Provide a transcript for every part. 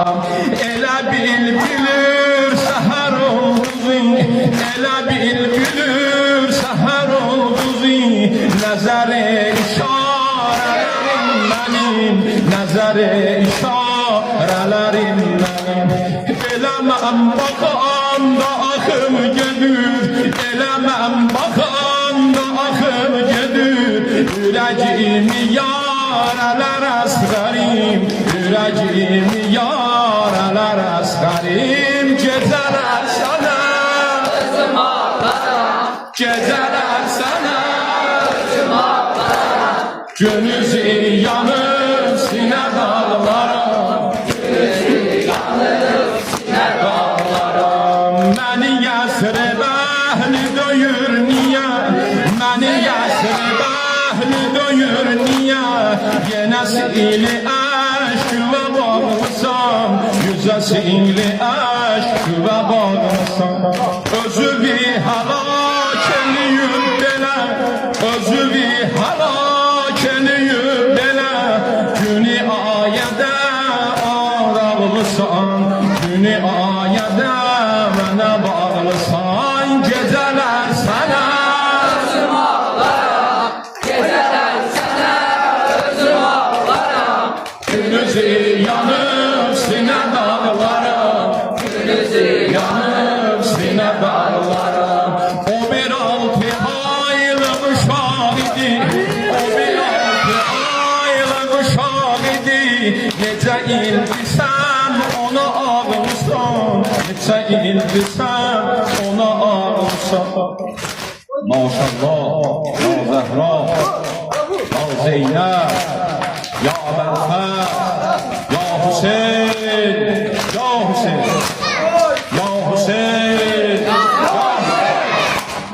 Elə bil bilir səhər oldu, elə bil bilir səhər oldu. Nəzəri işarələrim mənim, nəzəri işarələrim mənim. Eləməm baxanda axım gedir, eləməm baxanda axım gedir. Ürəyimi yaralar əsqərim, ürəyimi yaralar əsqərim. Gecələr sənə özüm ağlaram, gecələr sənə özüm ağlaram. Gönüzü yanır sinə dağlaram, gönüzü yanır sinə dağlaram. Məni yəsrib əhli döyür niyə, məni yəsrib əhli döyür niyə? Yenəsili əşküvə bağlısan, yüzəsili əşküvə bağlısan. Özü bir həlak eləyib belə, özü bir həlak eləyib belə. Günü ayədə araqlısan, günü ayədə mənə bağlısan. Gecələr sənə özüm ağlaram, gecələr sənə özüm ağlaram. Gündüzü yanıb sinə dağlaram, gündüzü yanıb sinə dağlaram. O bir 6 aylıq uşaq idi, o bir 6 aylıq uşaq idi. Necə ildir sən ona ağırsan, necə ildir sən ona ağırsan. Maşallah, ya Zəhra, ya Zeynəb, ya Bəlxət, ya Hüseyin, ya Hüseyin, ya Hüseyin,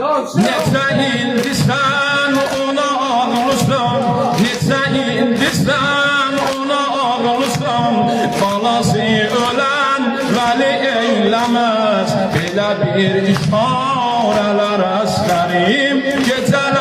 ya Hüseyin. Necə ildir sən ona ağırsan, necə ildir sən ona ağırsan. Balası ölən vəli eyləməz, belə bir işarələr əsqərim. Gecələr